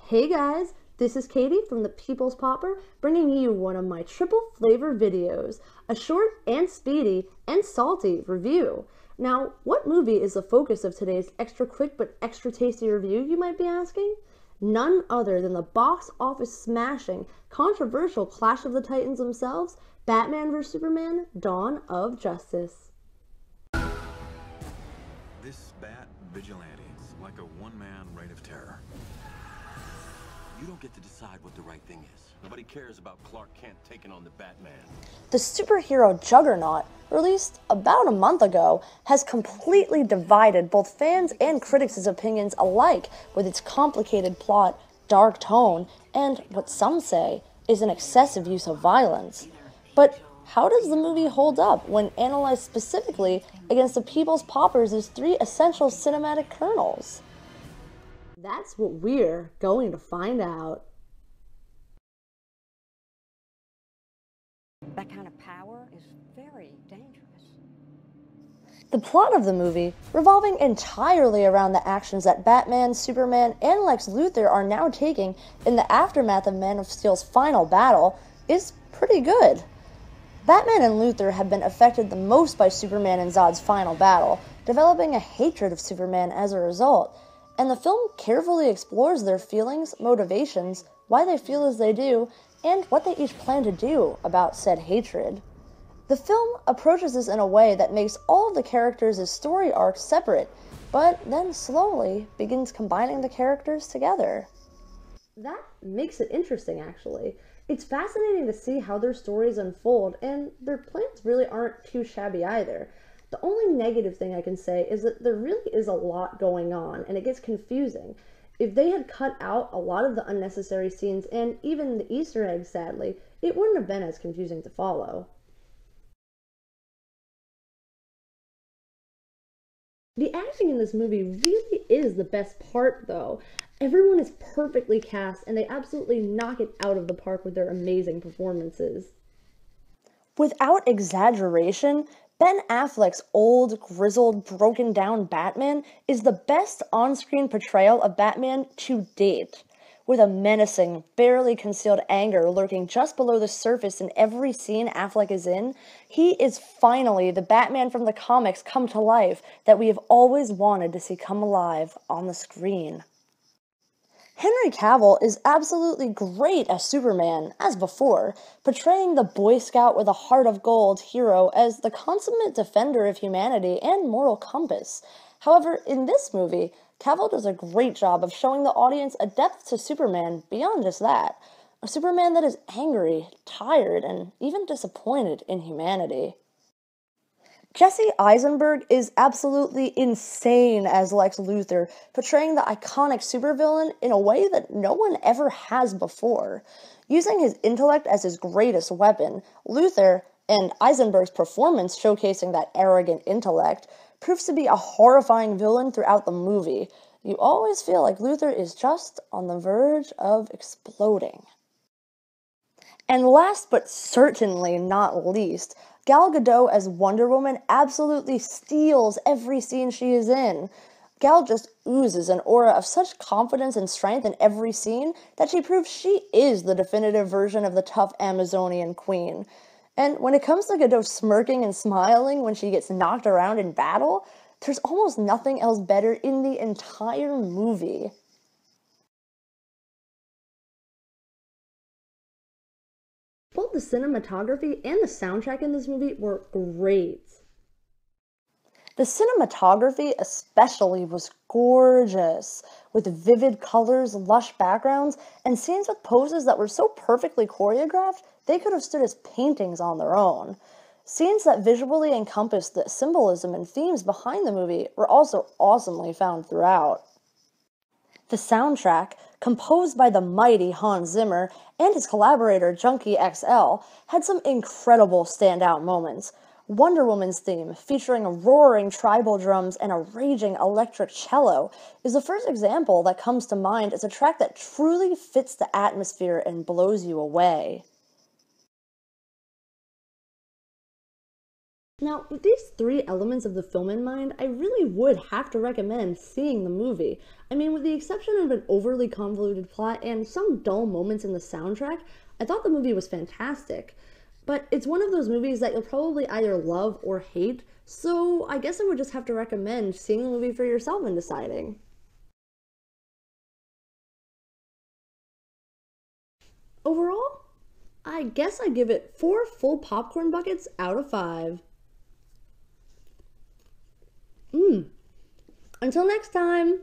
Hey guys, this is Katie from the People's Popper bringing you one of my triple flavor videos, a short and speedy and salty review. Now, what movie is the focus of today's extra quick but extra tasty review, you might be asking? None other than the box office smashing, controversial Clash of the Titans themselves, Batman vs. Superman: Dawn of Justice. This bat vigilante is like a one-man reign of terror. You don't get to decide what the right thing is. Nobody cares about Clark Kent taking on the Batman. The superhero juggernaut, released about a month ago, has completely divided both fans and critics' opinions alike with its complicated plot, dark tone, and what some say is an excessive use of violence. But how does the movie hold up when analyzed specifically against the People's Poppers' three essential cinematic kernels? That's what we're going to find out. That kind of power is very dangerous. The plot of the movie, revolving entirely around the actions that Batman, Superman, and Lex Luthor are now taking in the aftermath of Man of Steel's final battle, is pretty good. Batman and Luthor have been affected the most by Superman and Zod's final battle, developing a hatred of Superman as a result, and the film carefully explores their feelings, motivations, why they feel as they do, and what they each plan to do about said hatred. The film approaches this in a way that makes all of the characters' story arcs separate, but then slowly begins combining the characters together. That makes it interesting, actually. It's fascinating to see how their stories unfold, and their plans really aren't too shabby either. The only negative thing I can say is that there really is a lot going on, and it gets confusing. If they had cut out a lot of the unnecessary scenes, and even the Easter eggs, sadly, it wouldn't have been as confusing to follow. The acting in this movie really is the best part, though. Everyone is perfectly cast, and they absolutely knock it out of the park with their amazing performances. Without exaggeration, Ben Affleck's old, grizzled, broken-down Batman is the best on-screen portrayal of Batman to date. With a menacing, barely concealed anger lurking just below the surface in every scene Affleck is in, he is finally the Batman from the comics come to life that we have always wanted to see come alive on the screen. Henry Cavill is absolutely great as Superman, as before, portraying the Boy Scout with a heart of gold hero as the consummate defender of humanity and moral compass. However, in this movie, Cavill does a great job of showing the audience a depth to Superman beyond just that. A Superman that is angry, tired, and even disappointed in humanity. Jesse Eisenberg is absolutely insane as Lex Luthor, portraying the iconic supervillain in a way that no one ever has before. Using his intellect as his greatest weapon, Luthor, and Eisenberg's performance showcasing that arrogant intellect, proves to be a horrifying villain throughout the movie. You always feel like Luthor is just on the verge of exploding. And last but certainly not least, Gal Gadot as Wonder Woman absolutely steals every scene she is in. Gal just oozes an aura of such confidence and strength in every scene that she proves she is the definitive version of the tough Amazonian queen. And when it comes to Gadot smirking and smiling when she gets knocked around in battle, there's almost nothing else better in the entire movie. Both the cinematography and the soundtrack in this movie were great. The cinematography especially was gorgeous, with vivid colors, lush backgrounds, and scenes with poses that were so perfectly choreographed they could have stood as paintings on their own. Scenes that visually encompassed the symbolism and themes behind the movie were also awesomely found throughout. The soundtrack, composed by the mighty Hans Zimmer and his collaborator Junkie XL, had some incredible standout moments. Wonder Woman's theme, featuring roaring tribal drums and a raging electric cello, is the first example that comes to mind as a track that truly fits the atmosphere and blows you away. Now, with these three elements of the film in mind, I really would have to recommend seeing the movie. I mean, with the exception of an overly convoluted plot and some dull moments in the soundtrack, I thought the movie was fantastic. But it's one of those movies that you'll probably either love or hate, so I guess I would just have to recommend seeing the movie for yourself and deciding. Overall, I guess I give it 4 full popcorn buckets out of 5. Until next time!